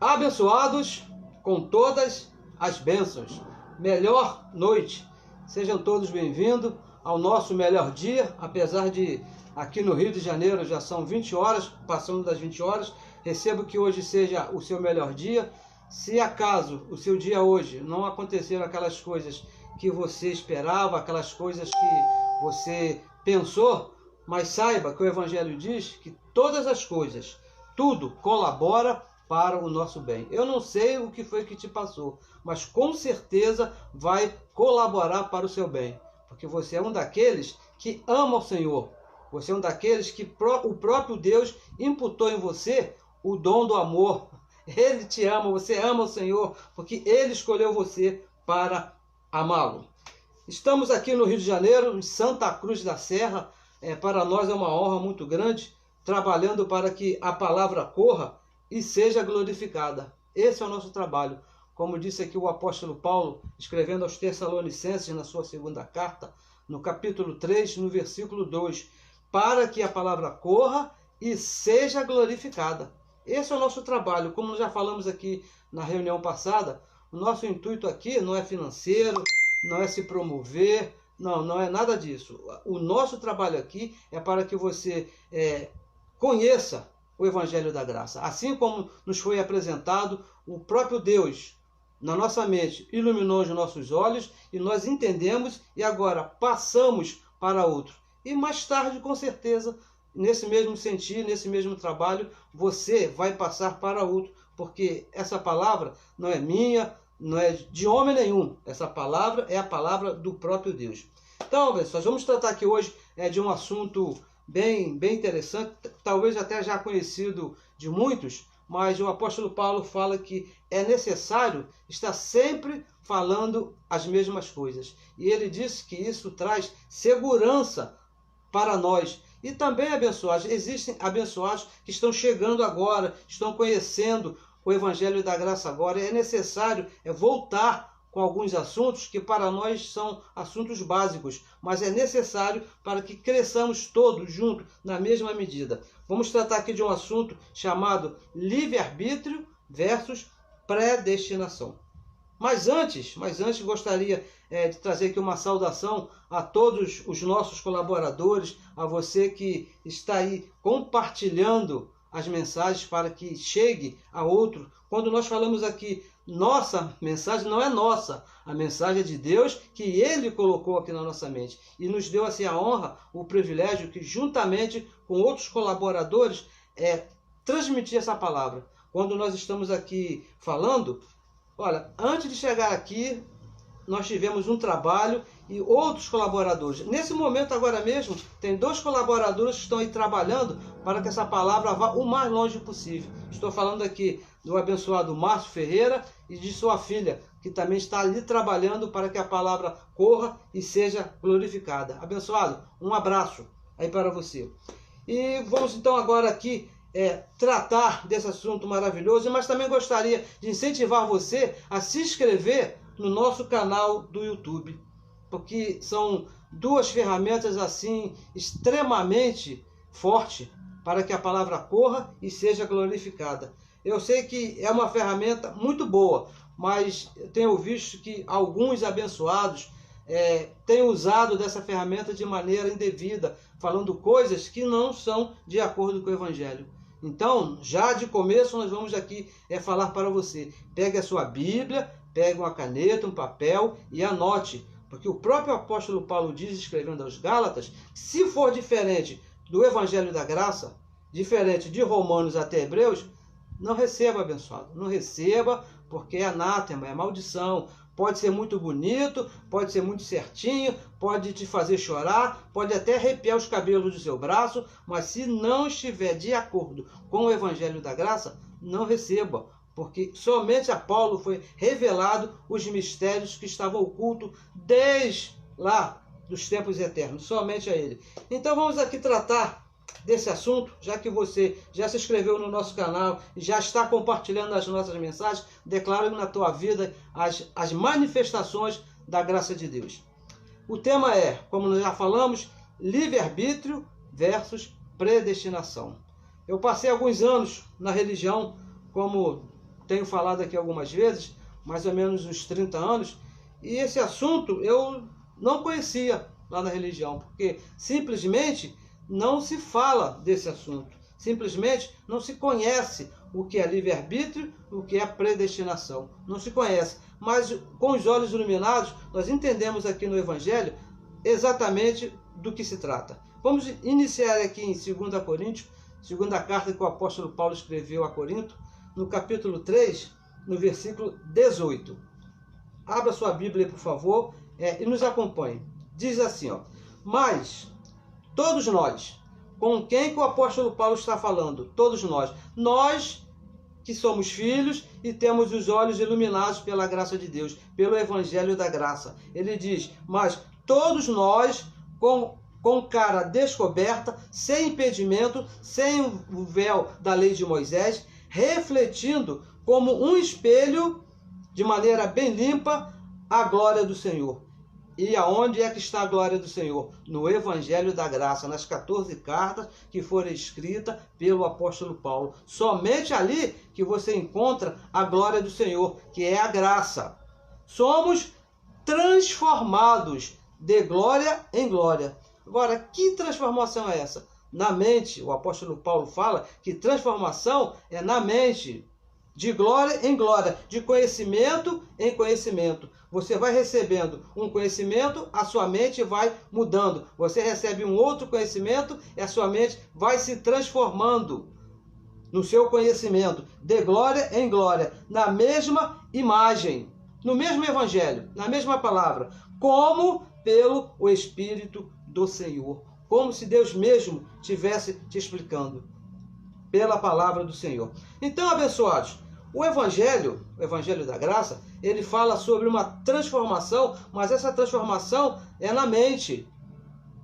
Abençoados com todas as bênçãos. Melhor noite. Sejam todos bem-vindos ao nosso melhor dia, apesar de aqui no Rio de Janeiro já são 20 horas, passando das 20 horas. Recebo que hoje seja o seu melhor dia. Se acaso o seu dia hoje não aconteceram aquelas coisas que você esperava, aquelas coisas que você pensou, mas saiba que o Evangelho diz que todas as coisas, tudo colabora para o nosso bem. Eu não sei o que foi que te passou, mas com certeza vai colaborar para o seu bem, porque você é um daqueles que ama o Senhor. Você é um daqueles que o próprio Deus imputou em você o dom do amor. Ele te ama, você ama o Senhor, porque Ele escolheu você para amá-lo. Estamos aqui no Rio de Janeiro, em Santa Cruz da Serra. Para nós é uma honra muito grande, trabalhando para que a palavra corra e seja glorificada. Esse é o nosso trabalho. Como disse aqui o apóstolo Paulo, escrevendo aos Tessalonicenses na sua segunda carta, no capítulo 3, no versículo 2, para que a palavra corra e seja glorificada. Esse é o nosso trabalho. Como já falamos aqui na reunião passada, o nosso intuito aqui não é financeiro, não é se promover, não é nada disso. O nosso trabalho aqui é para que você conheça o Evangelho da Graça. Assim como nos foi apresentado, o próprio Deus, na nossa mente, iluminou os nossos olhos e nós entendemos e agora passamos para outro. E mais tarde, com certeza, nesse mesmo sentir, nesse mesmo trabalho, você vai passar para outro, porque essa palavra não é minha, não é de homem nenhum. Essa palavra é a palavra do próprio Deus. Então, pessoal, vamos tratar aqui hoje de um assunto bem interessante, talvez até já conhecido de muitos, mas o apóstolo Paulo fala que é necessário estar sempre falando as mesmas coisas. E ele diz que isso traz segurança para nós. E também abençoados, existem abençoados que estão chegando agora, estão conhecendo o Evangelho da Graça agora. É necessário voltar com alguns assuntos que para nós são assuntos básicos, mas é necessário para que cresçamos todos juntos na mesma medida. Vamos tratar aqui de um assunto chamado livre-arbítrio versus predestinação. Mas antes gostaria de trazer aqui uma saudação a todos os nossos colaboradores, a você que está aí compartilhando as mensagens para que chegue a outro. Quando nós falamos aqui, nossa mensagem não é nossa, a mensagem é de Deus, que Ele colocou aqui na nossa mente. E nos deu assim a honra, o privilégio que juntamente com outros colaboradores transmitir essa palavra. Quando nós estamos aqui falando, olha, antes de chegar aqui, nós tivemos um trabalho e outros colaboradores. Nesse momento, agora mesmo, tem 2 colaboradores que estão aí trabalhando para que essa palavra vá o mais longe possível. Estou falando aqui do abençoado Márcio Ferreira e de sua filha, que também está ali trabalhando para que a palavra corra e seja glorificada. Abençoado, um abraço aí para você. E vamos então agora aqui tratar desse assunto maravilhoso, mas também gostaria de incentivar você a se inscrever no nosso canal do YouTube, porque são 2 ferramentas assim extremamente fortes para que a palavra corra e seja glorificada. Eu sei que é uma ferramenta muito boa, mas eu tenho visto que alguns abençoados têm usado dessa ferramenta de maneira indevida, falando coisas que não são de acordo com o Evangelho. Então, já de começo, nós vamos aqui falar para você. Pegue a sua Bíblia, pegue uma caneta, um papel e anote. Porque o próprio apóstolo Paulo diz, escrevendo aos Gálatas, se for diferente do Evangelho da Graça, diferente de Romanos até Hebreus, não receba, abençoado. Não receba, porque é anátema, é maldição. Pode ser muito bonito, pode ser muito certinho, pode te fazer chorar, pode até arrepiar os cabelos do seu braço, mas se não estiver de acordo com o Evangelho da Graça, não receba, porque somente a Paulo foi revelado os mistérios que estavam ocultos desde lá dos tempos eternos, somente a ele. Então vamos aqui tratar desse assunto, já que você já se inscreveu no nosso canal e já está compartilhando as nossas mensagens, declara na tua vida as manifestações da graça de Deus. O tema é, como nós já falamos, livre-arbítrio versus predestinação. Eu passei alguns anos na religião como tenho falado aqui algumas vezes, mais ou menos uns 30 anos, e esse assunto eu não conhecia lá na religião, porque simplesmente não se fala desse assunto, simplesmente não se conhece o que é livre-arbítrio, o que é predestinação, não se conhece, mas com os olhos iluminados nós entendemos aqui no Evangelho exatamente do que se trata. Vamos iniciar aqui em 2 Coríntios, segunda carta que o apóstolo Paulo escreveu a Corinto, no capítulo 3, no versículo 18. Abra sua Bíblia, por favor, e nos acompanhe. Diz assim, ó: mas todos nós, com quem que o apóstolo Paulo está falando? Todos nós que somos filhos e temos os olhos iluminados pela graça de Deus, pelo Evangelho da graça. Ele diz, mas todos nós, com cara descoberta, sem impedimento, sem o véu da lei de Moisés, refletindo como um espelho, de maneira bem limpa, a glória do Senhor. E aonde é que está a glória do Senhor? No Evangelho da Graça, nas 14 cartas que foram escritas pelo apóstolo Paulo. Somente ali que você encontra a glória do Senhor, que é a graça. Somos transformados de glória em glória. Agora, que transformação é essa? Na mente, o apóstolo Paulo fala que transformação é na mente, de glória em glória, de conhecimento em conhecimento. Você vai recebendo um conhecimento, a sua mente vai mudando. Você recebe um outro conhecimento e a sua mente vai se transformando no seu conhecimento, de glória em glória, na mesma imagem, no mesmo evangelho, na mesma palavra, como pelo o Espírito do Senhor. Como se Deus mesmo estivesse te explicando pela palavra do Senhor. Então, abençoados, o Evangelho da Graça, ele fala sobre uma transformação, mas essa transformação é na mente,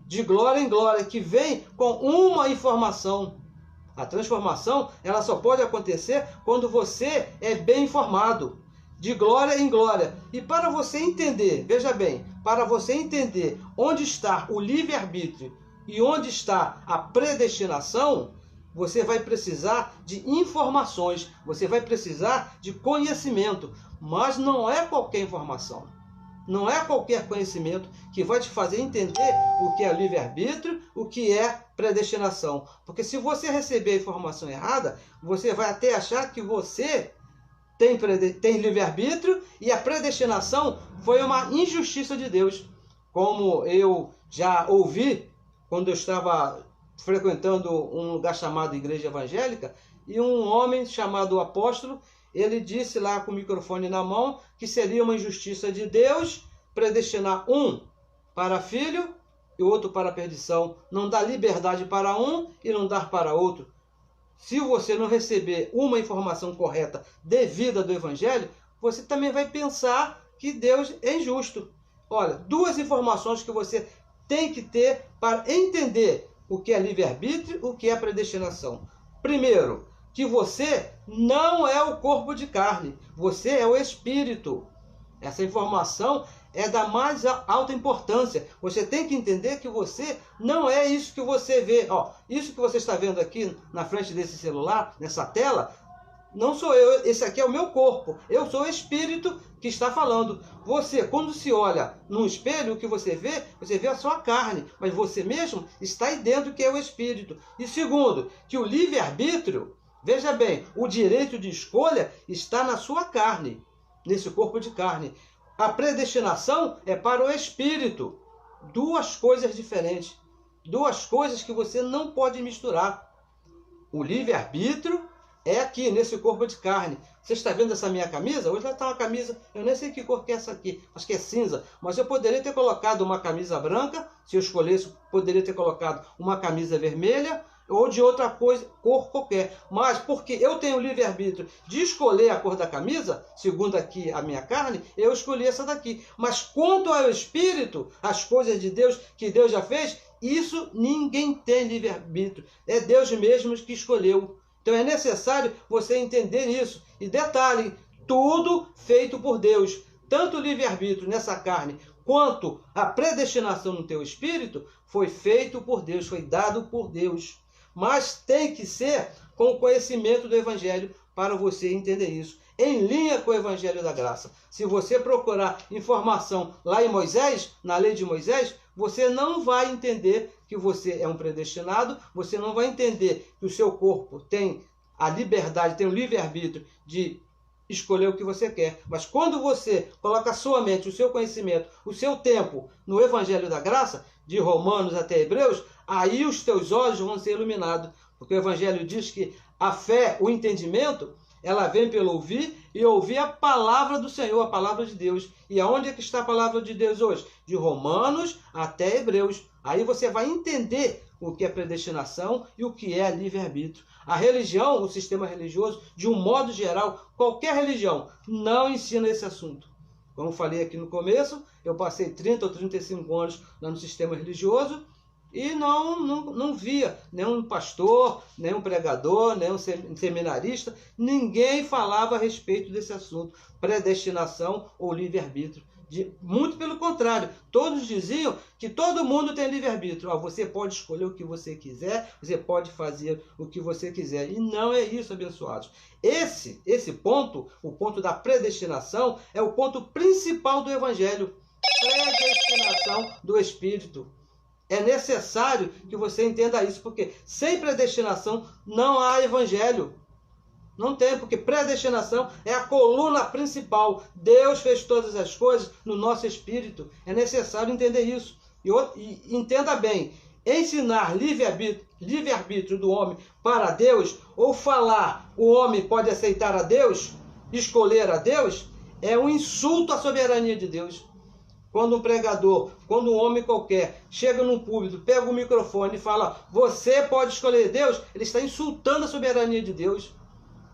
de glória em glória, que vem com uma informação. A transformação, ela só pode acontecer quando você é bem informado, de glória em glória. E para você entender, veja bem, para você entender onde está o livre-arbítrio e onde está a predestinação, você vai precisar de informações, você vai precisar de conhecimento, mas não é qualquer informação, não é qualquer conhecimento que vai te fazer entender o que é livre-arbítrio, o que é predestinação. Porque se você receber a informação errada, você vai até achar que você tem livre-arbítrio e a predestinação foi uma injustiça de Deus. Como eu já ouvi quando eu estava frequentando um lugar chamado Igreja Evangélica, e um homem chamado apóstolo, ele disse lá com o microfone na mão que seria uma injustiça de Deus predestinar um para filho e outro para perdição. Não dar liberdade para um e não dar para outro. Se você não receber uma informação correta devida do Evangelho, você também vai pensar que Deus é injusto. Olha, duas informações que você tem que ter para entender o que é livre-arbítrio, o que é predestinação. Primeiro, que você não é o corpo de carne, você é o espírito. Essa informação é da mais alta importância. Você tem que entender que você não é isso que você vê. Ó, isso que você está vendo aqui na frente desse celular, nessa tela, não sou eu, esse aqui é o meu corpo. Eu sou o espírito que está falando. Você, quando se olha num espelho, o que você vê a sua carne, mas você mesmo está aí dentro, que é o espírito. E segundo, que o livre-arbítrio, veja bem, o direito de escolha está na sua carne, nesse corpo de carne. A predestinação é para o espírito. Duas coisas diferentes. Duas coisas que você não pode misturar. O livre-arbítrio é aqui, nesse corpo de carne. Você está vendo essa minha camisa? Hoje ela está uma camisa, eu nem sei que cor que é essa aqui, acho que é cinza. Mas eu poderia ter colocado uma camisa branca, se eu escolhesse, poderia ter colocado uma camisa vermelha, ou de outra cor qualquer. Mas porque eu tenho o livre-arbítrio de escolher a cor da camisa, segundo aqui a minha carne, eu escolhi essa daqui. Mas quanto ao espírito, as coisas de Deus, que Deus já fez, isso ninguém tem livre-arbítrio. É Deus mesmo que escolheu. Então é necessário você entender isso. E detalhe, tudo feito por Deus. Tanto o livre-arbítrio nessa carne, quanto a predestinação no teu espírito, foi feito por Deus, foi dado por Deus. Mas tem que ser com o conhecimento do Evangelho para você entender isso. Em linha com o Evangelho da Graça. Se você procurar informação lá em Moisés, na lei de Moisés, você não vai entender que você é um predestinado, você não vai entender que o seu corpo tem a liberdade, tem o livre-arbítrio de escolher o que você quer. Mas quando você coloca a sua mente, o seu conhecimento, o seu tempo no Evangelho da Graça, de Romanos até Hebreus, aí os teus olhos vão ser iluminados. Porque o Evangelho diz que a fé, o entendimento, ela vem pelo ouvir e ouvir a palavra do Senhor, a palavra de Deus. E aonde é que está a palavra de Deus hoje? De Romanos até Hebreus. Aí você vai entender o que é predestinação e o que é livre-arbítrio. A religião, o sistema religioso, de um modo geral, qualquer religião, não ensina esse assunto. Como falei aqui no começo, eu passei 30 ou 35 anos lá no sistema religioso e não via nenhum pastor, nenhum pregador, nenhum seminarista, ninguém falava a respeito desse assunto, predestinação ou livre-arbítrio. Muito pelo contrário, todos diziam que todo mundo tem livre-arbítrio. Você pode escolher o que você quiser, você pode fazer o que você quiser. E não é isso, abençoados. Esse ponto, o ponto da predestinação, é o ponto principal do Evangelho. Predestinação do Espírito. É necessário que você entenda isso, porque sem predestinação não há Evangelho. Não tem, porque predestinação é a coluna principal. Deus fez todas as coisas no nosso espírito. É necessário entender isso. E entenda bem, ensinar livre-arbítrio do homem para Deus, ou falar o homem pode aceitar a Deus, escolher a Deus, é um insulto à soberania de Deus. Quando um pregador, quando um homem qualquer chega num púlpito, pega o microfone e fala, você pode escolher Deus, ele está insultando a soberania de Deus.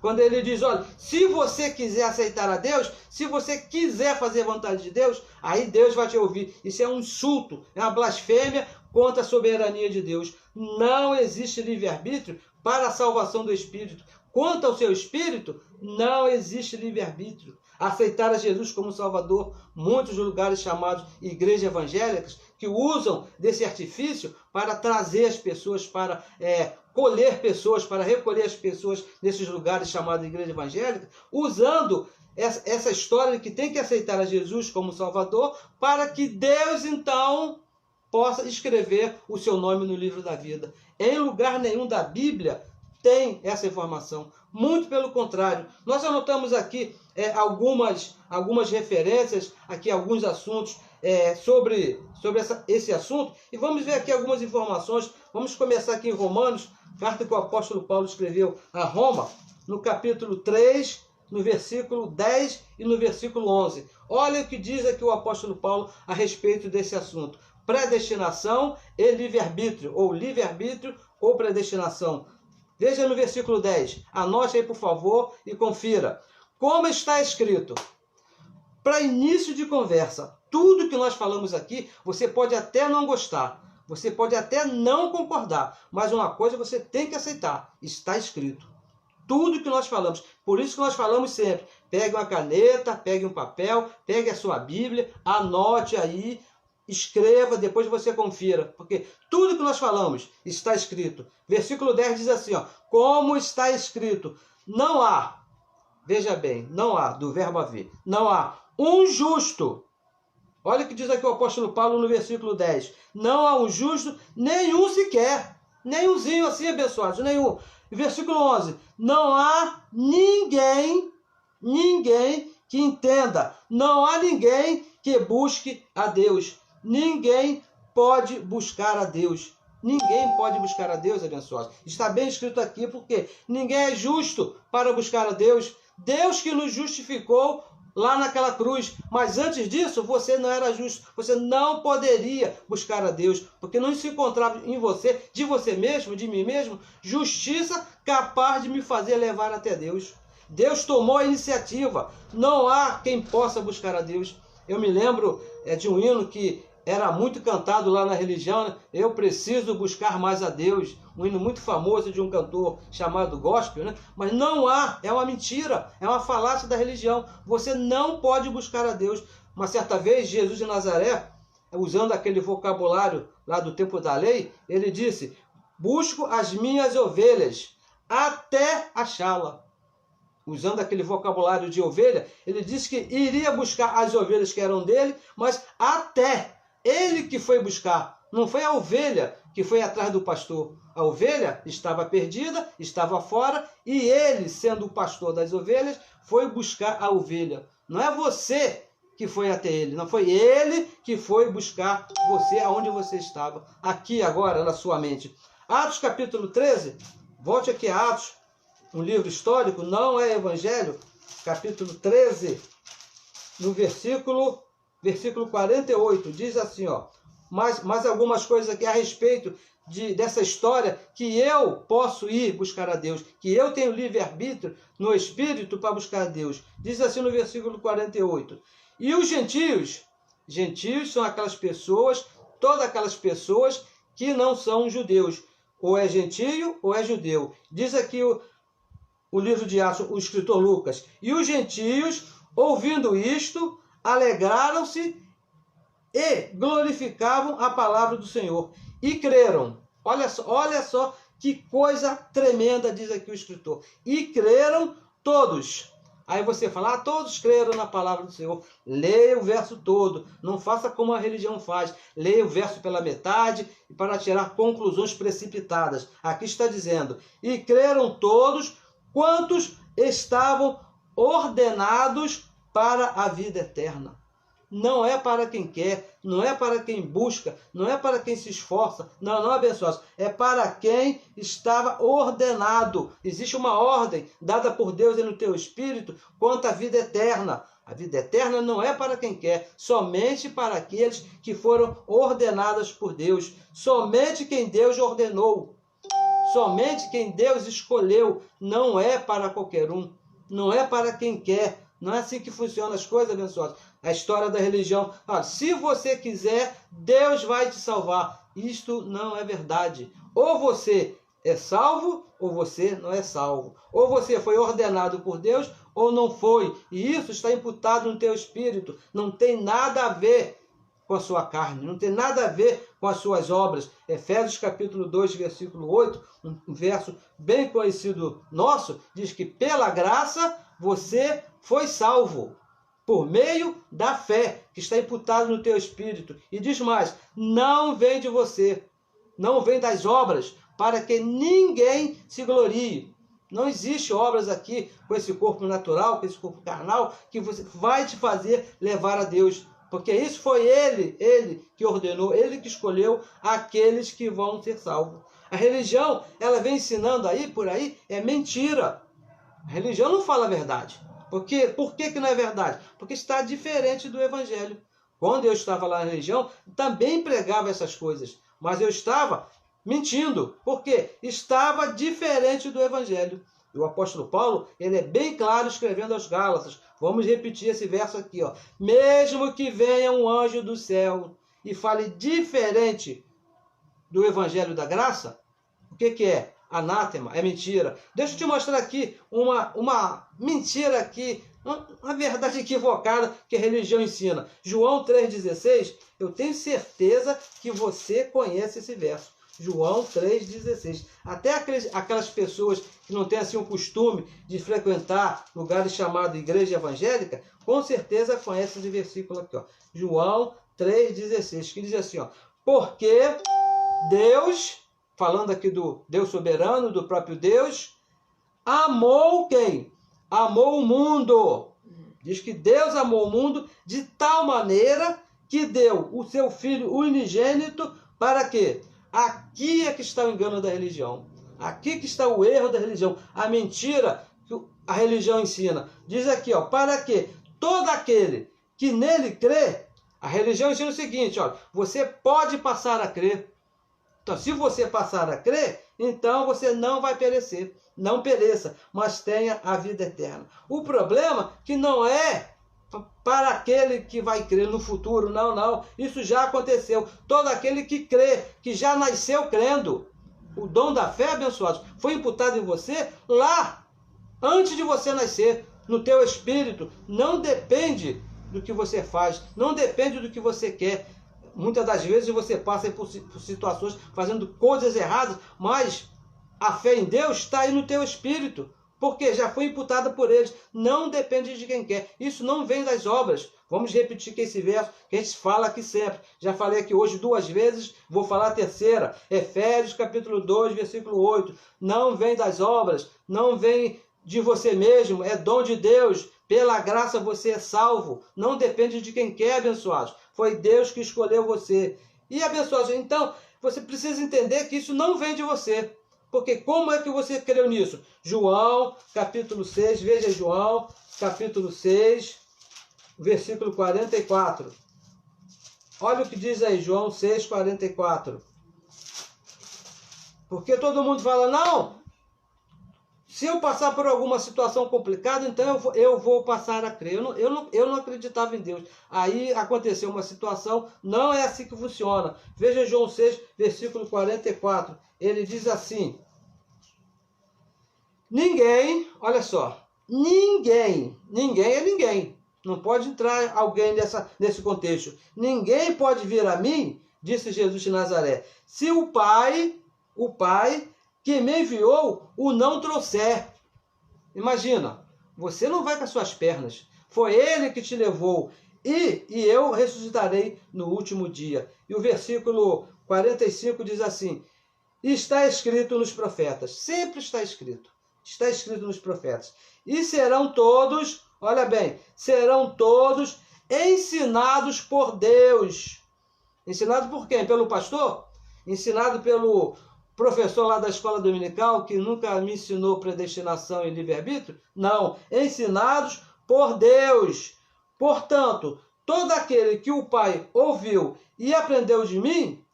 Quando ele diz, olha, se você quiser aceitar a Deus, se você quiser fazer a vontade de Deus, aí Deus vai te ouvir. Isso é um insulto, é uma blasfêmia contra a soberania de Deus. Não existe livre-arbítrio para a salvação do espírito. Quanto ao seu espírito, não existe livre-arbítrio. Aceitar a Jesus como Salvador, muitos lugares chamados igrejas evangélicas, que usam desse artifício para trazer as pessoas, para colher pessoas, para recolher as pessoas nesses lugares chamados igreja evangélica, usando essa história de que tem que aceitar a Jesus como Salvador, para que Deus, então, possa escrever o seu nome no livro da vida. Em lugar nenhum da Bíblia tem essa informação. Muito pelo contrário. Nós anotamos aqui algumas referências, aqui alguns assuntos sobre esse assunto. E vamos ver aqui algumas informações. Vamos começar aqui em Romanos, carta que o apóstolo Paulo escreveu a Roma, no capítulo 3, no versículo 10 e no versículo 11. Olha o que diz aqui o apóstolo Paulo a respeito desse assunto. Predestinação e livre-arbítrio, ou predestinação. Veja no versículo 10. Anote aí, por favor, e confira. Como está escrito? Para início de conversa, tudo que nós falamos aqui, você pode até não gostar, você pode até não concordar, mas uma coisa você tem que aceitar. Está escrito. Tudo que nós falamos. Por isso que nós falamos sempre. Pegue uma caneta, pegue um papel, pegue a sua Bíblia, anote aí, escreva, depois você confira, porque tudo que nós falamos está escrito. Versículo 10 diz assim, ó, como está escrito, não há, veja bem, não há, do verbo haver, não há um justo. Olha o que diz aqui o apóstolo Paulo no versículo 10, não há um justo, nenhum sequer, nenhumzinho assim, abençoados, nenhum. Versículo 11, não há ninguém que entenda, não há ninguém que busque a Deus. Ninguém pode buscar a Deus. Ninguém pode buscar a Deus, abençoados. Está bem escrito aqui, porque ninguém é justo para buscar a Deus. Deus que nos justificou lá naquela cruz. Mas antes disso, você não era justo. Você não poderia buscar a Deus, porque não se encontrava em você, de você mesmo, de mim mesmo, justiça capaz de me fazer levar até Deus. Deus tomou a iniciativa. Não há quem possa buscar a Deus. Eu me lembro de um hino que era muito cantado lá na religião, né? Eu preciso buscar mais a Deus. Um hino muito famoso de um cantor chamado Gospel, né? Mas não há, é uma mentira, é uma falácia da religião. Você não pode buscar a Deus. Uma certa vez, Jesus de Nazaré, usando aquele vocabulário lá do tempo da lei, ele disse, busco as minhas ovelhas, até achá-la. Usando aquele vocabulário de ovelha, ele disse que iria buscar as ovelhas que eram dele, mas até ele que foi buscar. Não foi a ovelha que foi atrás do pastor. A ovelha estava perdida, estava fora, e ele, sendo o pastor das ovelhas, foi buscar a ovelha. Não é você que foi até ele, não foi ele que foi buscar você aonde você estava, aqui agora na sua mente. Atos capítulo 13, volte aqui a Atos, um livro histórico, não é evangelho, capítulo 13, no versículo 48, diz assim, ó, mais algumas coisas aqui a respeito dessa história, que eu posso ir buscar a Deus, que eu tenho livre-arbítrio no Espírito para buscar a Deus. Diz assim no versículo 48. E os gentios são aquelas pessoas, todas aquelas pessoas que não são judeus. Ou é gentio ou é judeu. Diz aqui o livro de Atos, o escritor Lucas. E os gentios, ouvindo isto, alegraram-se e glorificavam a palavra do Senhor. E creram. Olha só que coisa tremenda, diz aqui o escritor. E creram todos. Aí você fala, todos creram na palavra do Senhor. Leia o verso todo. Não faça como a religião faz. Leia o verso pela metade para tirar conclusões precipitadas. Aqui está dizendo, e creram todos quantos estavam ordenados para a vida eterna. Não é para quem quer, não é para quem busca, não é para quem se esforça, não, abençoados, é para quem estava ordenado. Existe uma ordem dada por Deus e no teu espírito quanto à vida eterna. A vida eterna não é para quem quer, somente para aqueles que foram ordenados por Deus, somente quem Deus ordenou, somente quem Deus escolheu, não é para qualquer um, não é para quem quer. Não é assim que funcionam as coisas, abençoados. A história da religião. Se você quiser, Deus vai te salvar. Isto não é verdade. Ou você é salvo, ou você não é salvo. Ou você foi ordenado por Deus, ou não foi. E isso está imputado no teu espírito. Não tem nada a ver com a sua carne. Não tem nada a ver com as suas obras. Efésios capítulo 2, versículo 8, um verso bem conhecido nosso, diz que pela graça você foi salvo por meio da fé que está imputado no teu espírito. E diz mais, não vem de você, não vem das obras, para que ninguém se glorie. Não existe obras aqui com esse corpo natural, com esse corpo carnal, que você vai te fazer levar a Deus. Porque isso foi ele que ordenou, ele que escolheu aqueles que vão ser salvos. A religião, ela vem ensinando aí, por aí, é mentira. A religião não fala a verdade. Por que não é verdade? Porque está diferente do evangelho. Quando eu estava lá na religião, também pregava essas coisas. Mas eu estava mentindo. Por quê? Estava diferente do evangelho. E o apóstolo Paulo, ele é bem claro escrevendo aos Gálatas. Vamos repetir esse verso aqui, ó. Mesmo que venha um anjo do céu e fale diferente do evangelho da graça, o que é? Anátema, é mentira. Deixa eu te mostrar aqui uma mentira aqui, uma verdade equivocada que a religião ensina. João 3,16, eu tenho certeza que você conhece esse verso. João 3,16. Até aquelas pessoas que não têm assim o costume de frequentar lugares chamados igreja evangélica, com certeza conhecem esse versículo aqui, ó. João 3,16, que diz assim, ó, porque Deus, falando aqui do Deus soberano, do próprio Deus, amou quem? Amou o mundo. Diz que Deus amou o mundo de tal maneira que deu o seu Filho unigênito para quê? Aqui é que está o engano da religião. Aqui que está o erro da religião. A mentira que a religião ensina. Diz aqui, ó, para que todo aquele que nele crê, a religião ensina o seguinte, ó, você pode passar a crer. Então, se você passar a crer, então você não vai perecer. Não pereça, mas tenha a vida eterna. O problema é que não é para aquele que vai crer no futuro, não. Isso já aconteceu. Todo aquele que crê, que já nasceu crendo. O dom da fé, abençoados, foi imputado em você lá, antes de você nascer, no teu espírito. Não depende do que você faz, não depende do que você quer. Muitas das vezes você passa por situações fazendo coisas erradas, mas A fé em Deus está aí no teu espírito, porque já foi imputada por eles. Não depende de quem quer. Isso não vem das obras. Vamos repetir que esse verso que a gente fala aqui sempre. Já falei aqui hoje 2 vezes, vou falar a terceira. Efésios capítulo 2, versículo 8. Não vem das obras, não vem de você mesmo, é dom de Deus. Pela graça você é salvo. Não depende de quem quer, abençoados. Foi Deus que escolheu você. E abençoados, então, você precisa entender que isso não vem de você. Porque como é que você creu nisso? João, capítulo 6, veja João, capítulo 6, versículo 44. Olha o que diz aí, João 6, 44. Porque todo mundo fala, não, se eu passar por alguma situação complicada, então eu vou passar a crer. Eu não acreditava em Deus. Aí aconteceu uma situação, não é assim que funciona. Veja João 6, versículo 44. Ele diz assim: ninguém, olha só, ninguém é ninguém. Não pode entrar alguém nesse contexto. Ninguém pode vir a mim, disse Jesus de Nazaré, se o Pai que me enviou o não trouxer. Imagina, você não vai com as suas pernas. Foi Ele que te levou. E eu ressuscitarei no último dia. E o versículo 45 diz assim: está escrito nos profetas. Sempre está escrito. Está escrito nos profetas. E serão todos, olha bem, serão todos ensinados por Deus. Ensinado por quem? Pelo pastor? Ensinado pelo professor lá da escola dominical que nunca me ensinou predestinação e livre-arbítrio? Não. Ensinados por Deus. Portanto, todo aquele que o Pai ouviu e aprendeu de mim,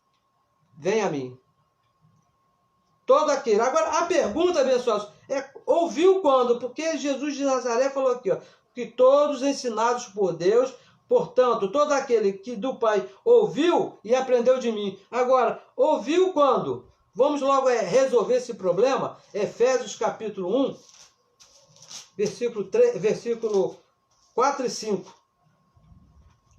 vem a mim. Todo aquele. Agora, a pergunta, abençoados, é: ouviu quando? Porque Jesus de Nazaré falou aqui, ó, que todos ensinados por Deus, portanto, todo aquele que do Pai ouviu e aprendeu de mim. Agora, ouviu quando? Vamos logo resolver esse problema. Efésios capítulo 1, versículo 4 e 5.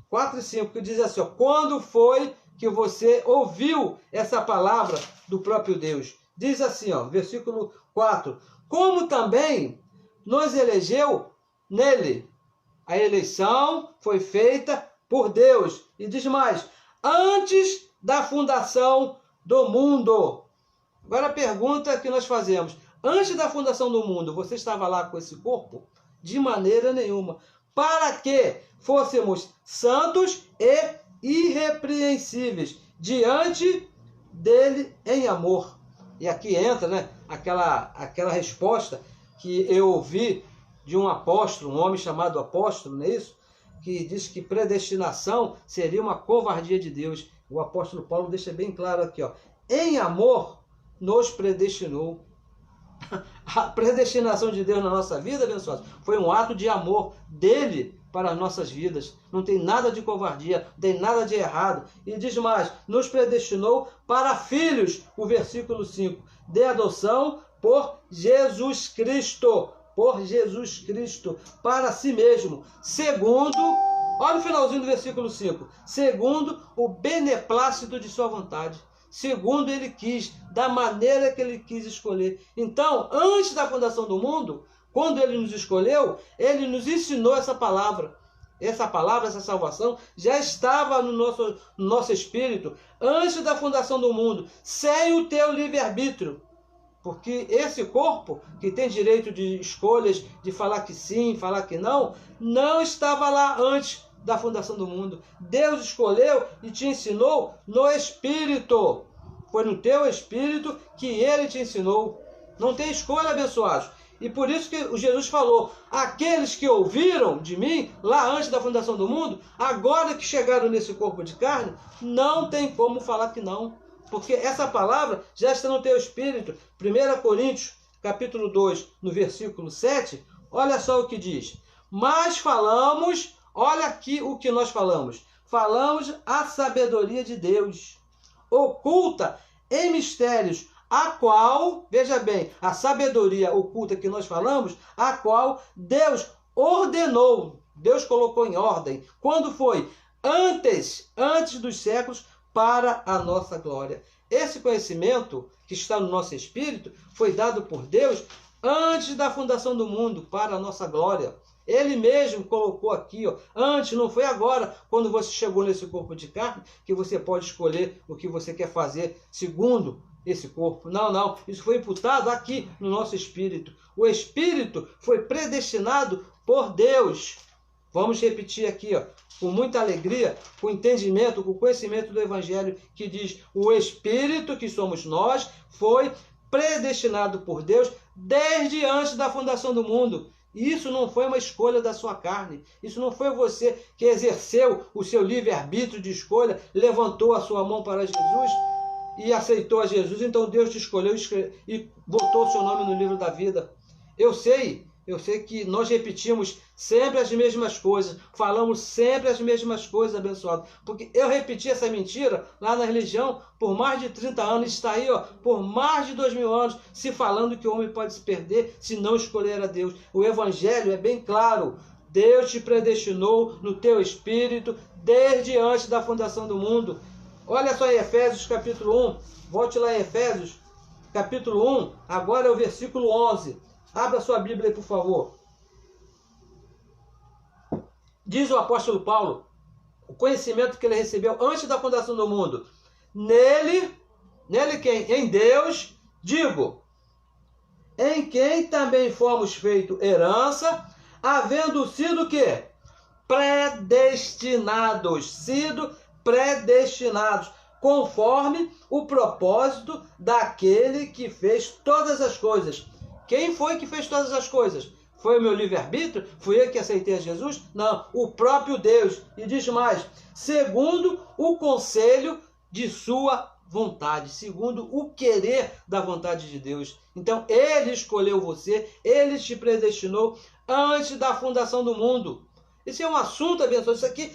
4 e 5, que diz assim, ó, quando foi que você ouviu essa palavra do próprio Deus? Diz assim, ó, versículo 4. Como também nos elegeu nele. A eleição foi feita por Deus. E diz mais, antes da fundação do mundo. Agora a pergunta que nós fazemos. Antes da fundação do mundo, você estava lá com esse corpo? De maneira nenhuma. Para que fôssemos santos e irrepreensíveis diante dele em amor. E aqui entra, né, aquela resposta que eu ouvi de um apóstolo, um homem chamado apóstolo, não é isso? Que diz que predestinação seria uma covardia de Deus. O apóstolo Paulo deixa bem claro aqui, ó, em amor nos predestinou. A predestinação de Deus na nossa vida, abençoados, foi um ato de amor dele para as nossas vidas. Não tem nada de covardia, não tem nada de errado. E diz mais, nos predestinou para filhos, o versículo 5, de adoção por Jesus Cristo. Por Jesus Cristo, para si mesmo. Segundo, olha o finalzinho do versículo 5. Segundo o beneplácito de sua vontade. Segundo ele quis, da maneira que ele quis escolher. Então, antes da fundação do mundo, quando ele nos escolheu, ele nos ensinou essa palavra. Essa palavra, essa salvação, já estava no nosso espírito antes da fundação do mundo, sem o teu livre-arbítrio. Porque esse corpo, que tem direito de escolhas, de falar que sim, falar que não, não estava lá antes da fundação do mundo. Deus escolheu e te ensinou no Espírito. Foi no teu Espírito que Ele te ensinou. Não tem escolha, abençoados. E por isso que Jesus falou, aqueles que ouviram de mim, lá antes da fundação do mundo, agora que chegaram nesse corpo de carne, não tem como falar que não. Porque essa palavra já está no teu espírito. 1 Coríntios, capítulo 2, no versículo 7, olha só o que diz. Mas falamos, olha aqui o que nós falamos. Falamos a sabedoria de Deus, oculta em mistérios, a qual, veja bem, a sabedoria oculta que nós falamos, a qual Deus ordenou, Deus colocou em ordem. Quando foi? Antes dos séculos, para a nossa glória. esse conhecimento que está no nosso espírito foi dado por Deus antes da fundação do mundo, para a nossa glória. Ele mesmo colocou aqui, ó, antes, não foi agora, quando você chegou nesse corpo de carne, que você pode escolher o que você quer fazer segundo esse corpo. Não, não. Isso foi imputado aqui no nosso espírito. O espírito foi predestinado por Deus. Vamos repetir aqui, ó, com muita alegria, com entendimento, com conhecimento do Evangelho, que diz: o espírito, que somos nós, foi predestinado por Deus desde antes da fundação do mundo. Isso não foi uma escolha da sua carne. Isso não foi você que exerceu o seu livre-arbítrio de escolha, levantou a sua mão para Jesus e aceitou a Jesus. Então Deus te escolheu e botou o seu nome no livro da vida. Eu sei que nós repetimos sempre as mesmas coisas, falamos sempre as mesmas coisas, abençoado. Porque eu repeti essa mentira lá na religião por mais de 30 anos, está aí, ó, por mais de 2000 anos, se falando que o homem pode se perder se não escolher a Deus. O Evangelho é bem claro. Deus te predestinou no teu espírito desde antes da fundação do mundo. Olha só em Efésios capítulo 1, volte lá em Efésios capítulo 1, agora é o versículo 11. Abra sua Bíblia aí, por favor. Diz o apóstolo Paulo, o conhecimento que ele recebeu antes da fundação do mundo. Nele quem? Em Deus, digo, em quem também fomos feitos herança, havendo sido o quê? Predestinados, conforme o propósito daquele que fez todas as coisas. Quem foi que fez todas as coisas? Foi o meu livre-arbítrio? Fui eu que aceitei a Jesus? Não, o próprio Deus. E diz mais, segundo o conselho de sua vontade, segundo o querer da vontade de Deus. Então, Ele escolheu você, Ele te predestinou antes da fundação do mundo. Esse é um assunto abençoado. Isso aqui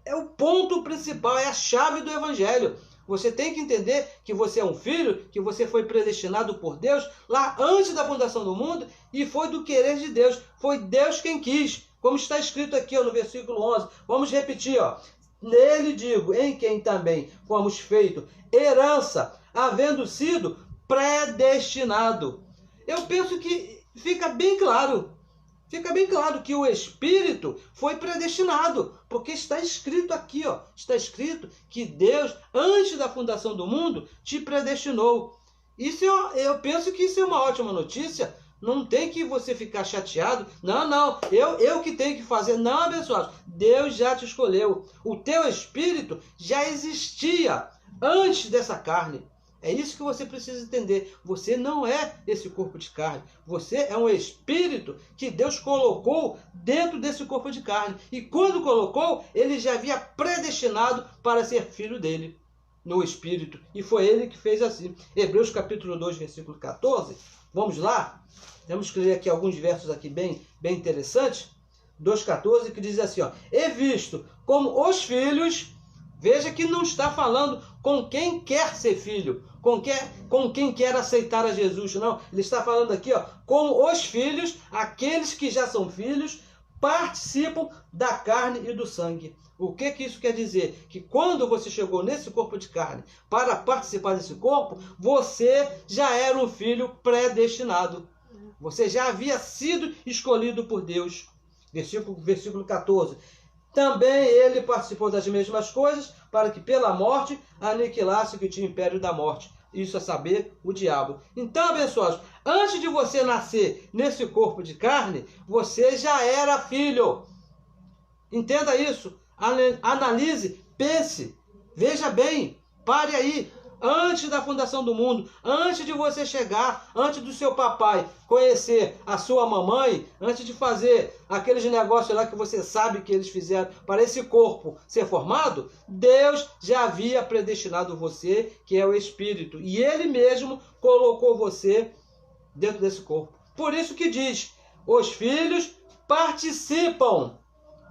é o ponto principal, é a chave do Evangelho. Você tem que entender que você é um filho, que você foi predestinado por Deus lá antes da fundação do mundo e foi do querer de Deus. Foi Deus quem quis, como está escrito aqui, ó, no versículo 11. Vamos repetir, ó. Nele digo, em quem também fomos feitos herança, havendo sido predestinado. Eu penso que fica bem claro que o Espírito foi predestinado, porque está escrito aqui, ó, está escrito que Deus, antes da fundação do mundo, te predestinou. Isso eu penso que isso é uma ótima notícia. Não tem que você ficar chateado. Não, eu que tenho que fazer. Não, abençoado, Deus já te escolheu. O teu Espírito já existia antes dessa carne. É isso que você precisa entender. Você não é esse corpo de carne. Você é um espírito que Deus colocou dentro desse corpo de carne. E quando colocou, ele já havia predestinado para ser filho dele no espírito. E foi ele que fez assim. Hebreus capítulo 2, versículo 14. Vamos lá? Temos que ler aqui alguns versos aqui bem interessantes. 2,14, que diz assim, ó. E visto como os filhos... Veja que não está falando com quem quer ser filho, com quem quer aceitar a Jesus, não. Ele está falando aqui, ó, com os filhos, aqueles que já são filhos, participam da carne e do sangue. O que isso quer dizer? Que quando você chegou nesse corpo de carne para participar desse corpo, você já era um filho predestinado. Você já havia sido escolhido por Deus. Versículo 14. Também ele participou das mesmas coisas, para que pela morte aniquilasse o que tinha império da morte. Isso a saber, o diabo. Então, abençoados, antes de você nascer nesse corpo de carne, você já era filho. Entenda isso. Analise, pense, veja bem, pare aí. Antes da fundação do mundo, antes de você chegar, antes do seu papai conhecer a sua mamãe, antes de fazer aqueles negócios lá que você sabe que eles fizeram para esse corpo ser formado, Deus já havia predestinado você, que é o Espírito. E Ele mesmo colocou você dentro desse corpo. Por isso que diz, os filhos participam.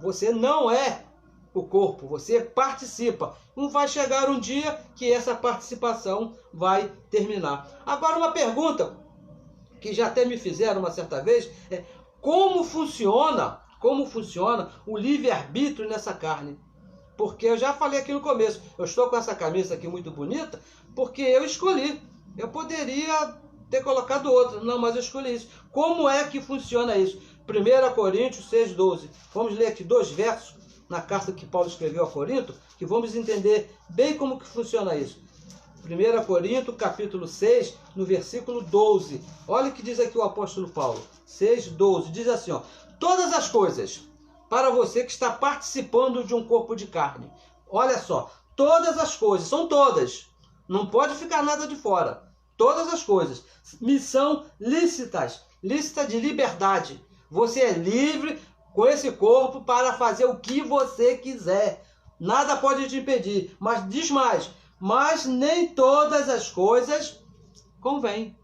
Você não é o corpo, você participa. Não vai chegar um dia que essa participação vai terminar. Agora uma pergunta que já até me fizeram uma certa vez é como funciona o livre-arbítrio nessa carne? Porque eu já falei aqui no começo, eu estou com essa camisa aqui muito bonita, porque eu escolhi. Eu poderia ter colocado outra, não, mas eu escolhi isso. Como é que funciona isso? 1 Coríntios 6,12. Vamos ler aqui 2 versos na carta que Paulo escreveu a Corinto, que vamos entender bem como que funciona isso. 1 Coríntios, capítulo 6, no versículo 12. Olha o que diz aqui o apóstolo Paulo. 6,12. Diz assim, ó: todas as coisas, para você que está participando de um corpo de carne. Olha só, todas as coisas, são todas. Não pode ficar nada de fora. Todas as coisas me são lícitas. Lícita de liberdade. Você é livre com esse corpo para fazer o que você quiser. Nada pode te impedir. Mas diz mais, mas nem todas as coisas convêm.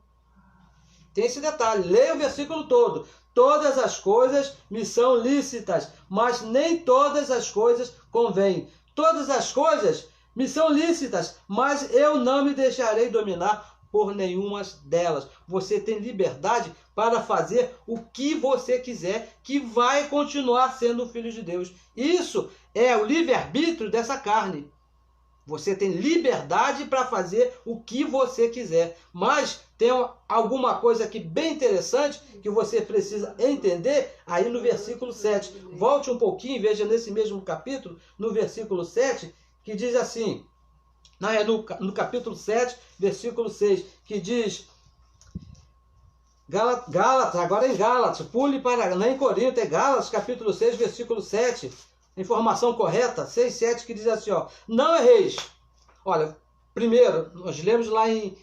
Tem esse detalhe, leia o versículo todo. Todas as coisas me são lícitas, mas nem todas as coisas convêm. Todas as coisas me são lícitas, mas eu não me deixarei dominar por nenhuma delas. Você tem liberdade para fazer o que você quiser, que vai continuar sendo filho de Deus. Isso é o livre-arbítrio dessa carne. Você tem liberdade para fazer o que você quiser. Mas tem alguma coisa aqui bem interessante que você precisa entender aí no versículo 7. Volte um pouquinho, veja nesse mesmo capítulo, no versículo 7, que diz assim, no capítulo 7, versículo 6, que diz, Gálatas, agora em Gálatas, pule para, não é em Corinto, é Gálatas, capítulo 6, versículo 7, informação correta, 6, 7, que diz assim, ó: não erreis. Olha, primeiro, nós lemos lá em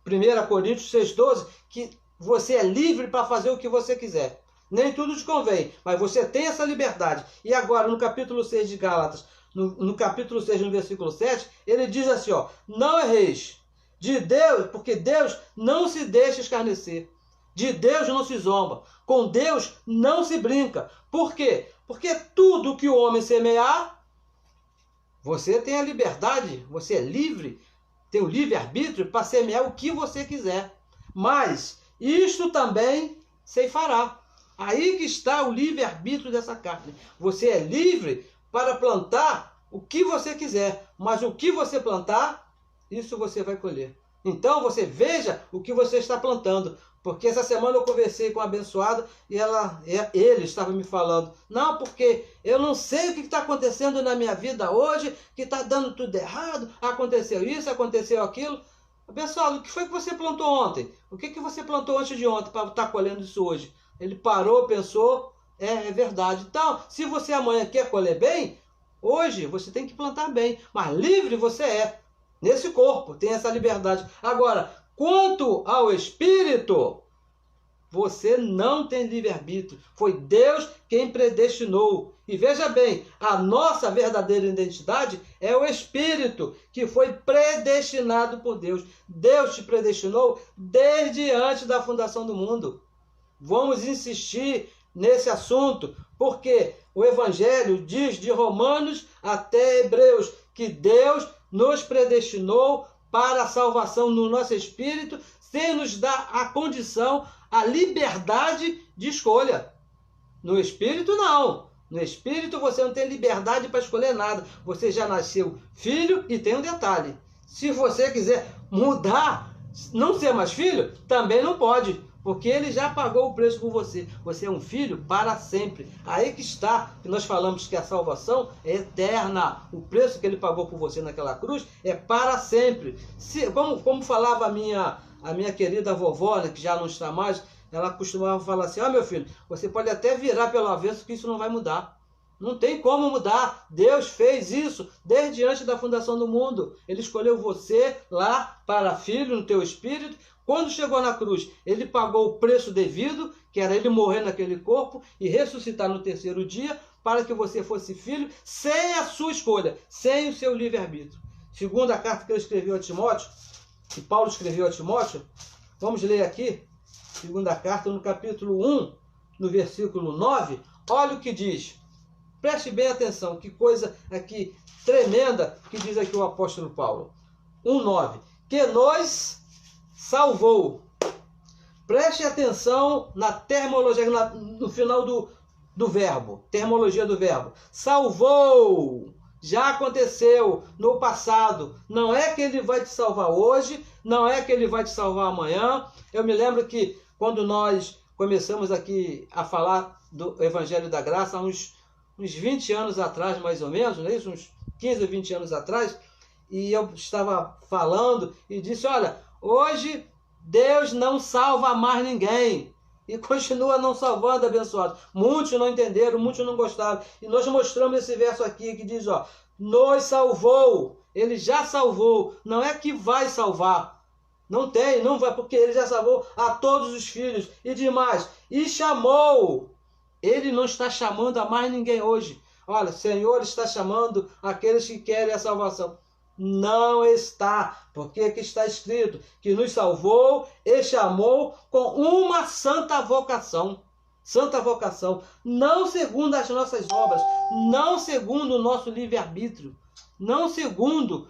1 Coríntios 6,12, que você é livre para fazer o que você quiser. Nem tudo te convém, mas você tem essa liberdade. E agora, no capítulo 6 de Gálatas, no capítulo 6, no versículo 7, ele diz assim, ó: não erreis de Deus, porque Deus não se deixa escarnecer. De Deus não se zomba. Com Deus não se brinca. Por quê? Porque tudo que o homem semear, você tem a liberdade, você é livre, tem o livre-arbítrio para semear o que você quiser. Mas isto também ceifará. Aí que está o livre-arbítrio dessa carne. Você é livre para plantar o que você quiser, mas o que você plantar, isso você vai colher. Então você veja o que você está plantando. Porque essa semana eu conversei com uma abençoada e ele estava me falando, não, porque eu não sei o que está acontecendo na minha vida hoje, que está dando tudo errado, aconteceu isso, aconteceu aquilo. Abençoado, o que foi que você plantou ontem? O que você plantou antes de ontem para estar colhendo isso hoje? Ele parou, pensou, é verdade. Então, se você amanhã quer colher bem, hoje você tem que plantar bem, mas livre você é. Nesse corpo, tem essa liberdade. Agora, quanto ao Espírito, você não tem livre-arbítrio. Foi Deus quem predestinou. E veja bem, a nossa verdadeira identidade é o Espírito, que foi predestinado por Deus. Deus te predestinou desde antes da fundação do mundo. Vamos insistir nesse assunto, porque o Evangelho diz de Romanos até Hebreus que Deus nos predestinou para a salvação no nosso espírito, sem nos dar a condição, a liberdade de escolha. No espírito, não. No espírito, você não tem liberdade para escolher nada. Você já nasceu filho e tem um detalhe. Se você quiser mudar, não ser mais filho, também não pode. Porque ele já pagou o preço por você. Você é um filho para sempre. Aí que está, que nós falamos que a salvação é eterna. O preço que ele pagou por você naquela cruz é para sempre. Como falava a minha querida vovó, né, que já não está mais, ela costumava falar assim, meu filho, você pode até virar pelo avesso que isso não vai mudar. Não tem como mudar. Deus fez isso desde antes da fundação do mundo. Ele escolheu você lá para filho no teu espírito. Quando chegou na cruz, ele pagou o preço devido, que era ele morrer naquele corpo e ressuscitar no terceiro dia, para que você fosse filho, sem a sua escolha, sem o seu livre-arbítrio. Segunda carta que ele escreveu a Timóteo, que Paulo escreveu a Timóteo, vamos ler aqui, segunda carta, no capítulo 1, no versículo 9, olha o que diz. Preste bem atenção, que coisa aqui tremenda que diz aqui o apóstolo Paulo. 1,9. Que nos salvou. Preste atenção na termologia, no final do verbo. Termologia do verbo. Salvou já aconteceu no passado. Não é que ele vai te salvar hoje, não é que ele vai te salvar amanhã. Eu me lembro que quando nós começamos aqui a falar do Evangelho da Graça, há uns 20 anos atrás, mais ou menos, não é isso? Uns 15 ou 20 anos atrás, e eu estava falando e disse, olha, hoje Deus não salva mais ninguém. E continua não salvando, abençoados. Muitos não entenderam, muitos não gostaram. E nós mostramos esse verso aqui que diz, ó, nos salvou. Ele já salvou. Não é que vai salvar. Não tem, não vai, porque ele já salvou a todos os filhos. E demais. E chamou. Ele não está chamando a mais ninguém hoje. Olha, o Senhor está chamando aqueles que querem a salvação. Não está, porque aqui está escrito que nos salvou e chamou com uma santa vocação. Santa vocação, não segundo as nossas obras, não segundo o nosso livre-arbítrio, não segundo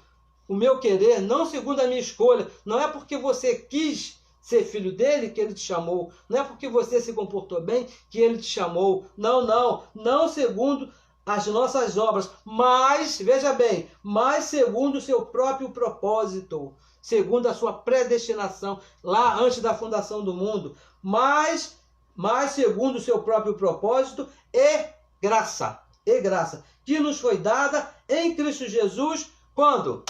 o meu querer, não segundo a minha escolha. Não é porque você quis ser filho dele que ele te chamou, não é porque você se comportou bem que ele te chamou. Não segundo as nossas obras, mas, veja bem, mas segundo o seu próprio propósito, segundo a sua predestinação, lá antes da fundação do mundo, mas segundo o seu próprio propósito e graça, que nos foi dada em Cristo Jesus, quando?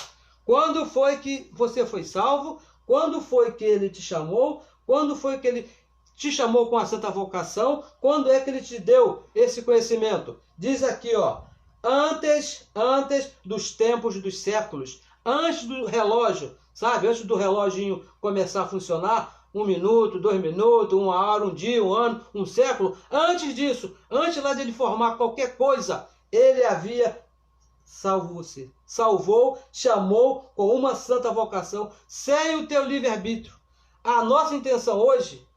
Quando foi que você foi salvo? Quando foi que ele te chamou? Quando foi que ele te chamou com a santa vocação? Quando é que ele te deu esse conhecimento? Diz aqui, ó, antes dos tempos dos séculos, antes do relógio, sabe? Antes do reloginho começar a funcionar, 1 minuto, 2 minutos, 1 hora, 1 dia, 1 ano, 1 século. Antes disso, antes lá de ele formar qualquer coisa, ele havia salvo você. Salvou, chamou com uma santa vocação, sem o teu livre-arbítrio. A nossa intenção hoje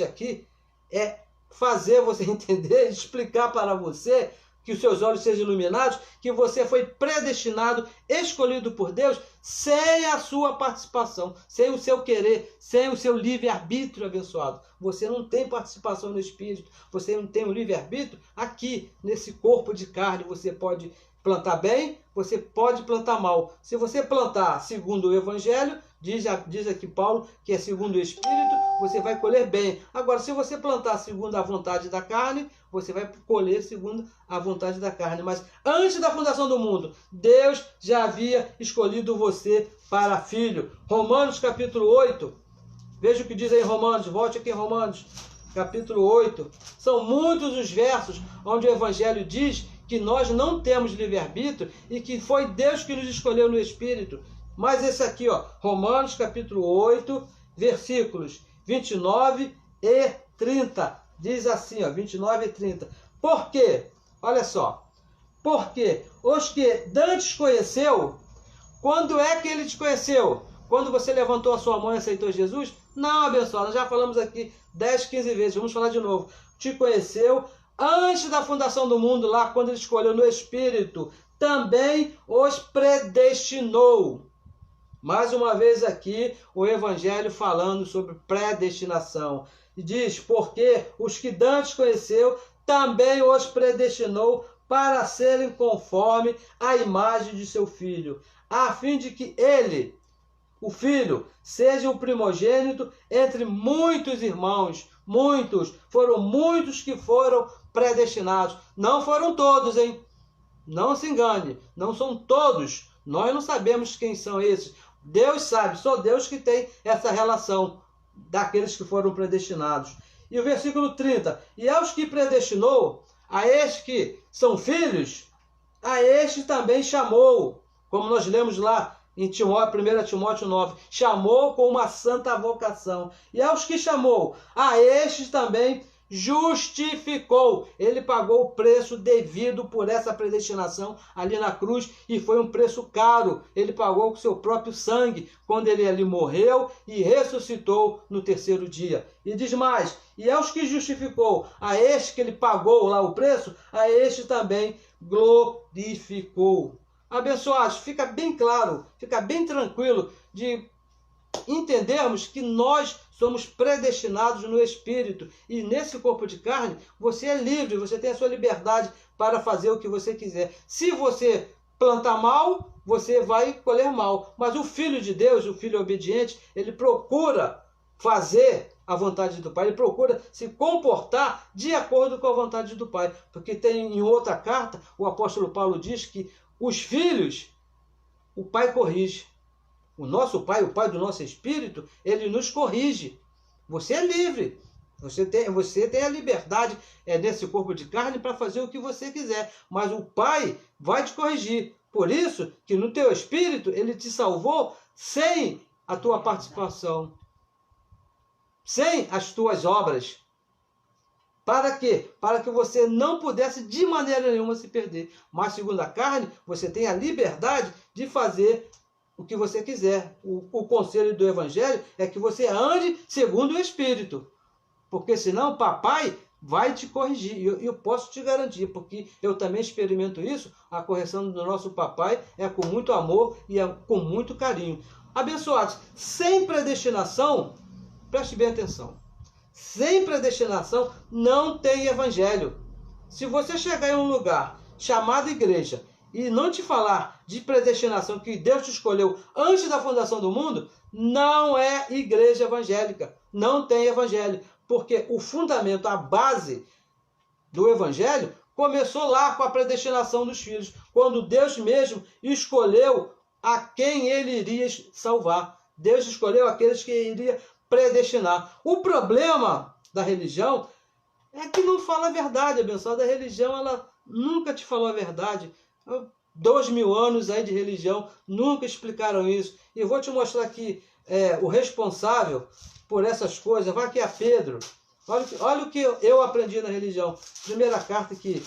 aqui, é fazer você entender, explicar para você, que os seus olhos sejam iluminados, que você foi predestinado, escolhido por Deus, sem a sua participação, sem o seu querer, sem o seu livre-arbítrio, abençoado. Você não tem participação no Espírito, você não tem o livre-arbítrio. Aqui, nesse corpo de carne, você pode plantar bem, você pode plantar mal. Se você plantar segundo o Evangelho, diz aqui Paulo, que é segundo o Espírito, você vai colher bem. Agora, se você plantar segundo a vontade da carne, você vai colher segundo a vontade da carne. Mas antes da fundação do mundo, Deus já havia escolhido você para filho. Romanos capítulo 8, veja o que diz aí em Romanos, volte aqui em Romanos, capítulo 8. São muitos os versos onde o Evangelho diz que nós não temos livre-arbítrio e que foi Deus que nos escolheu no Espírito. Mas esse aqui, ó, Romanos capítulo 8, versículos 29 e 30. Diz assim, ó, 29 e 30. Por quê? Olha só. Porque os que dantes conheceu, quando é que ele te conheceu? Quando você levantou a sua mão e aceitou Jesus? Não, abençoado, nós já falamos aqui 10, 15 vezes, vamos falar de novo. Te conheceu antes da fundação do mundo, lá quando ele escolheu no Espírito, também os predestinou. Mais uma vez aqui, o Evangelho falando sobre predestinação. E diz, porque os que dantes conheceu, também os predestinou para serem conforme a imagem de seu Filho, a fim de que ele, o Filho, seja o primogênito entre muitos irmãos. Foram muitos que foram predestinados. Não foram todos, hein? Não se engane, não são todos. Nós não sabemos quem são esses. Deus sabe, só Deus que tem essa relação daqueles que foram predestinados. E o versículo 30, e aos que predestinou, a estes que são filhos, a este também chamou, como nós lemos lá em 1 Timóteo 9, chamou com uma santa vocação. E aos que chamou, a estes também justificou. Ele pagou o preço devido por essa predestinação ali na cruz, e foi um preço caro. Ele pagou com seu próprio sangue, quando ele ali morreu e ressuscitou no terceiro dia. E diz mais, e aos que justificou, a este que ele pagou lá o preço, a este também glorificou. Abençoados, fica bem claro, fica bem tranquilo de entendermos que nós somos predestinados no Espírito, e nesse corpo de carne você é livre, você tem a sua liberdade para fazer o que você quiser. Se você plantar mal, você vai colher mal. Mas o Filho de Deus, o Filho obediente, ele procura fazer a vontade do Pai, ele procura se comportar de acordo com a vontade do Pai. Porque tem em outra carta, o apóstolo Paulo diz que os filhos, o Pai corrige. O nosso Pai, o Pai do nosso Espírito, ele nos corrige. Você é livre. Você tem a liberdade nesse corpo de carne para fazer o que você quiser. Mas o Pai vai te corrigir. Por isso que no teu espírito ele te salvou sem a tua participação. Sem as tuas obras. Para quê? Para que você não pudesse de maneira nenhuma se perder. Mas segundo a carne, você tem a liberdade de fazer o que você quiser. O conselho do Evangelho é que você ande segundo o Espírito. Porque senão o papai vai te corrigir. E eu posso te garantir, porque eu também experimento isso. A correção do nosso papai é com muito amor e é com muito carinho. Abençoados, sem predestinação, preste bem atenção. Sem predestinação não tem evangelho. Se você chegar em um lugar chamado igreja e não te falar de predestinação, que Deus te escolheu antes da fundação do mundo, não é igreja evangélica. Não tem evangelho. Porque o fundamento, a base do evangelho, começou lá com a predestinação dos filhos. Quando Deus mesmo escolheu a quem ele iria salvar. Deus escolheu aqueles que iria predestinar. O problema da religião é que não fala a verdade, abençoada. A religião, ela nunca te falou a verdade. 2000 anos aí de religião nunca explicaram isso. E eu vou te mostrar aqui o responsável por essas coisas. Vai aqui a Pedro. Olha o que eu aprendi na religião. Primeira carta que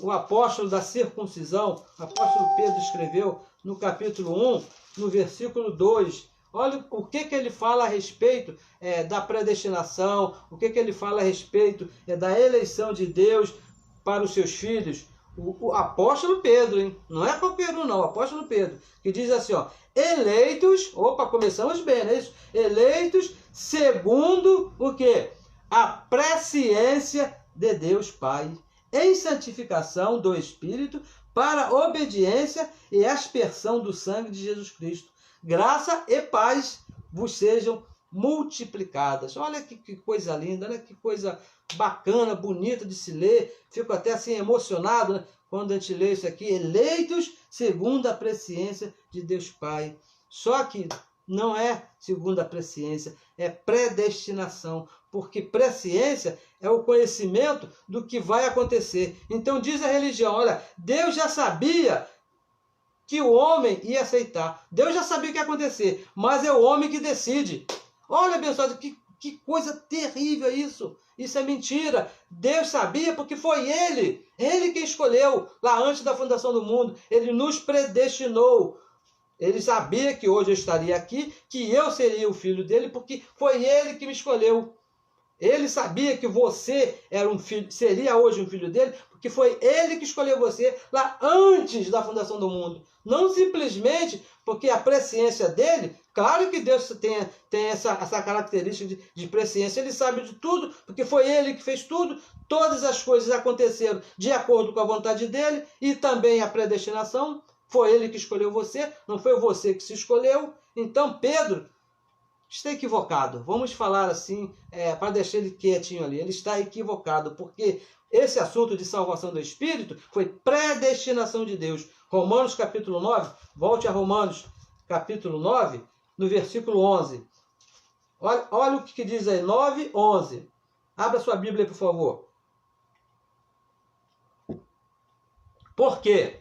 o apóstolo da circuncisão, o apóstolo Pedro escreveu no capítulo 1, no versículo 2. Olha o que ele fala a respeito da predestinação, o que ele fala a respeito da eleição de Deus para os seus filhos. O apóstolo Pedro, hein? Não é qualquer um não, o apóstolo Pedro, que diz assim, ó, eleitos, opa, começamos bem, não é isso? Eleitos segundo o quê? A presciência de Deus Pai, em santificação do Espírito, para a obediência e aspersão do sangue de Jesus Cristo. Graça e paz vos sejam multiplicadas. Olha que coisa linda, olha que coisa bacana, bonita de se ler. Fico até assim emocionado, né, quando a gente lê isso aqui. Eleitos segundo a presciência de Deus Pai. Só que não é segundo a presciência, é predestinação. Porque presciência é o conhecimento do que vai acontecer. Então diz a religião, olha, Deus já sabia que o homem ia aceitar. Deus já sabia o que ia acontecer, mas é o homem que decide. Olha, abençoado, que coisa terrível isso. Isso é mentira. Deus sabia porque foi Ele que escolheu lá antes da fundação do mundo. Ele nos predestinou. Ele sabia que hoje eu estaria aqui, que eu seria o filho dele, porque foi Ele que me escolheu. Ele sabia que você era um filho, seria hoje um filho dele, porque foi Ele que escolheu você lá antes da fundação do mundo. Não simplesmente porque a presciência dele, claro que Deus tem essa característica de presciência, Ele sabe de tudo, porque foi Ele que fez tudo, todas as coisas aconteceram de acordo com a vontade dele, e também a predestinação, foi Ele que escolheu você, não foi você que se escolheu. Então Pedro está equivocado. Vamos falar assim, para deixar ele quietinho ali. Ele está equivocado, porque esse assunto de salvação do Espírito foi predestinação de Deus. Romanos capítulo 9, volte a Romanos capítulo 9, no versículo 11. Olha o que diz aí, 9, 11. Abra sua Bíblia, por favor. Por quê?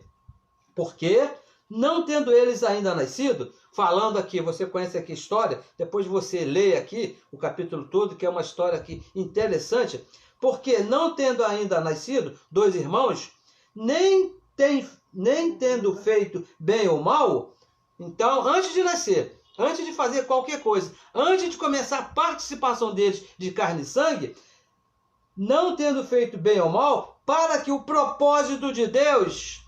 Porque, não tendo eles ainda nascido, falando aqui, você conhece aqui a história, depois você lê aqui o capítulo todo, que é uma história aqui interessante, porque não tendo ainda nascido, dois irmãos, nem tendo feito bem ou mal, então, antes de nascer, antes de fazer qualquer coisa, antes de começar a participação deles de carne e sangue, não tendo feito bem ou mal, para que o propósito de Deus,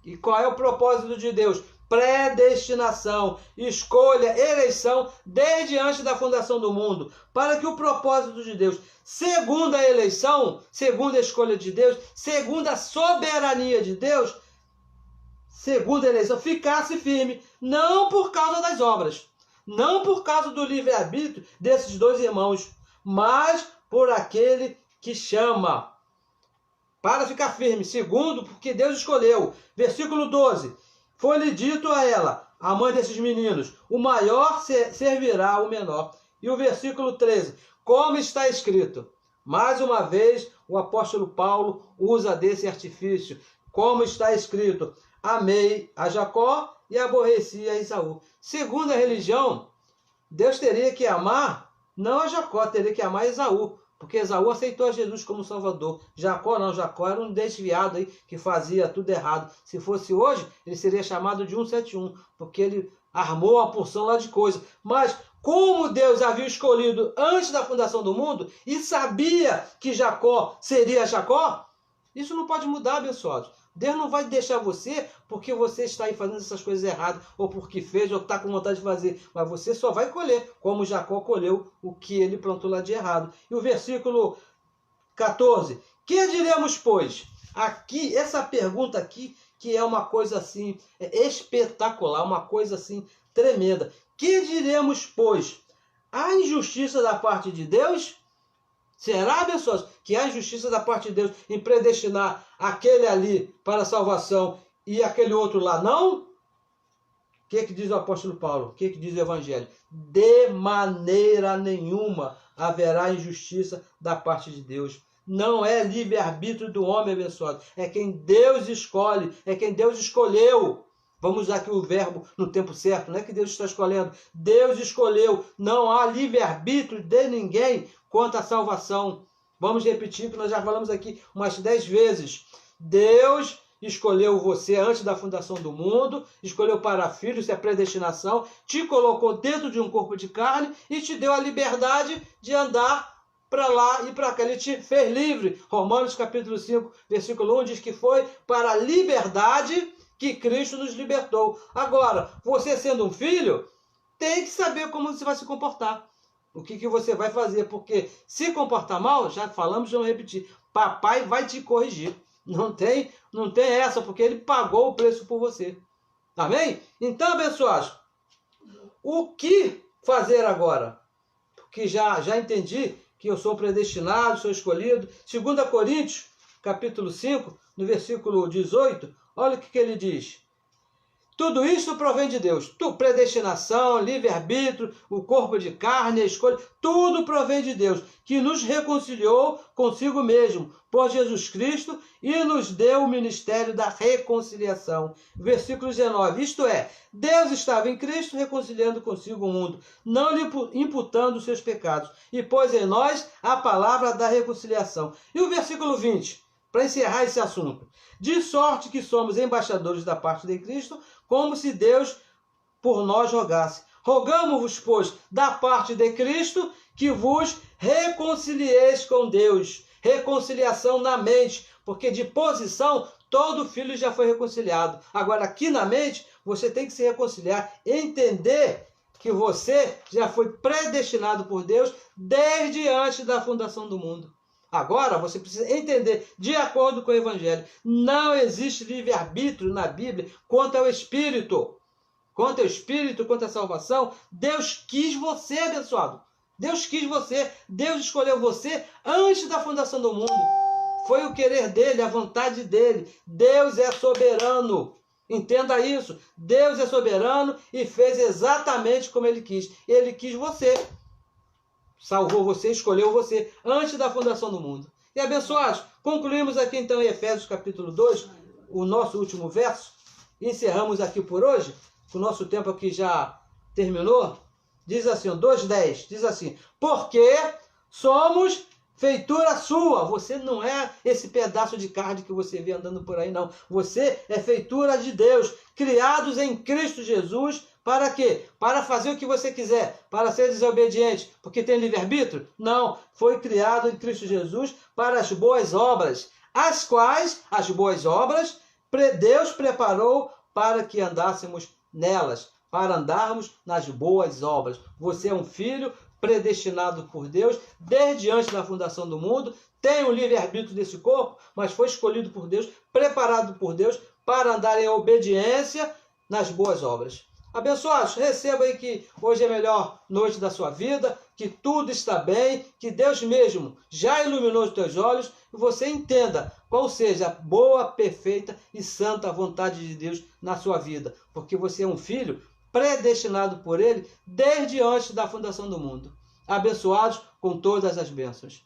e qual é o propósito de Deus? Predestinação, escolha, eleição, desde antes da fundação do mundo, para que o propósito de Deus, segundo a eleição, segundo a escolha de Deus, segundo a soberania de Deus, segunda eleição, ficasse firme, não por causa das obras, não por causa do livre-arbítrio desses dois irmãos, mas por aquele que chama. Para ficar firme. Segundo, porque Deus escolheu. Versículo 12. Foi-lhe dito a ela, a mãe desses meninos, o maior servirá o menor. E o versículo 13. Como está escrito. Mais uma vez, o apóstolo Paulo usa desse artifício. Como está escrito. Amei a Jacó e aborreci a Esaú. Segundo a religião, Deus teria que amar, não a Jacó, teria que amar Esaú. Porque Esaú aceitou a Jesus como Salvador. Jacó não, Jacó era um desviado aí que fazia tudo errado. Se fosse hoje, ele seria chamado de 171, porque ele armou uma porção lá de coisa. Mas como Deus havia escolhido antes da fundação do mundo e sabia que Jacó seria Jacó, isso não pode mudar, abençoados. Deus não vai deixar você porque você está aí fazendo essas coisas erradas, ou porque fez, ou está com vontade de fazer. Mas você só vai colher, como Jacó colheu o que ele plantou lá de errado. E o versículo 14. Que diremos, pois? Aqui, essa pergunta aqui, que é uma coisa assim, espetacular, uma coisa assim, tremenda. Que diremos, pois? A injustiça da parte de Deus? Será, abençoados, que há injustiça da parte de Deus em predestinar aquele ali para a salvação e aquele outro lá não? O que diz o apóstolo Paulo? O que diz o Evangelho? De maneira nenhuma haverá injustiça da parte de Deus. Não é livre-arbítrio do homem, abençoado. É quem Deus escolhe, é quem Deus escolheu. Vamos usar aqui o verbo no tempo certo, não é que Deus está escolhendo. Deus escolheu, não há livre-arbítrio de ninguém quanto à salvação. Vamos repetir, que nós já falamos aqui umas 10 vezes. Deus escolheu você antes da fundação do mundo, escolheu para filho, isso é predestinação, te colocou dentro de um corpo de carne e te deu a liberdade de andar para lá e para cá. Ele te fez livre. Romanos capítulo 5, versículo 1 diz que foi para a liberdade que Cristo nos libertou. Agora, você sendo um filho, tem que saber como você vai se comportar. O que você vai fazer, porque se comportar mal, já falamos, vamos repetir, papai vai te corrigir. Não tem essa, porque ele pagou o preço por você. Amém? Então, abençoados, o que fazer agora? Porque já entendi que eu sou predestinado, sou escolhido. 2 Coríntios, capítulo 5, no versículo 18, olha o que ele diz. Tudo isso provém de Deus. Predestinação, livre-arbítrio, o corpo de carne, a escolha, tudo provém de Deus, que nos reconciliou consigo mesmo, por Jesus Cristo, e nos deu o ministério da reconciliação. Versículo 19, isto é, Deus estava em Cristo reconciliando consigo o mundo, não lhe imputando os seus pecados, e pôs em nós a palavra da reconciliação. E o versículo 20, para encerrar esse assunto. De sorte que somos embaixadores da parte de Cristo, como se Deus por nós rogasse. Rogamo-vos, pois, da parte de Cristo, que vos reconcilieis com Deus. Reconciliação na mente, porque de posição todo filho já foi reconciliado. Agora, aqui na mente, você tem que se reconciliar, entender que você já foi predestinado por Deus desde antes da fundação do mundo. Agora, você precisa entender, de acordo com o Evangelho, não existe livre-arbítrio na Bíblia quanto ao Espírito. Quanto ao Espírito, quanto à salvação, Deus quis você, abençoado. Deus quis você, Deus escolheu você antes da fundação do mundo. Foi o querer dele, a vontade dele. Deus é soberano. Entenda isso. Deus é soberano e fez exatamente como ele quis. Ele quis você. Salvou você, escolheu você antes da fundação do mundo. E abençoados, concluímos aqui então em Efésios capítulo 2, o nosso último verso. Encerramos aqui por hoje, o nosso tempo aqui já terminou. Diz assim, 2:10, diz assim, porque somos feitura sua. Você não é esse pedaço de carne que você vê andando por aí, não. Você é feitura de Deus, criados em Cristo Jesus. Para quê? Para fazer o que você quiser, para ser desobediente, porque tem livre-arbítrio? Não, foi criado em Cristo Jesus para as boas obras, as quais, as boas obras, Deus preparou para que andássemos nelas, para andarmos nas boas obras. Você é um filho predestinado por Deus, desde antes da fundação do mundo, tem o livre-arbítrio desse corpo, mas foi escolhido por Deus, preparado por Deus, para andar em obediência nas boas obras. Abençoados, receba aí que hoje é a melhor noite da sua vida, que tudo está bem, que Deus mesmo já iluminou os teus olhos e você entenda qual seja a boa, perfeita e santa vontade de Deus na sua vida, porque você é um filho predestinado por Ele desde antes da fundação do mundo. Abençoados com todas as bênçãos.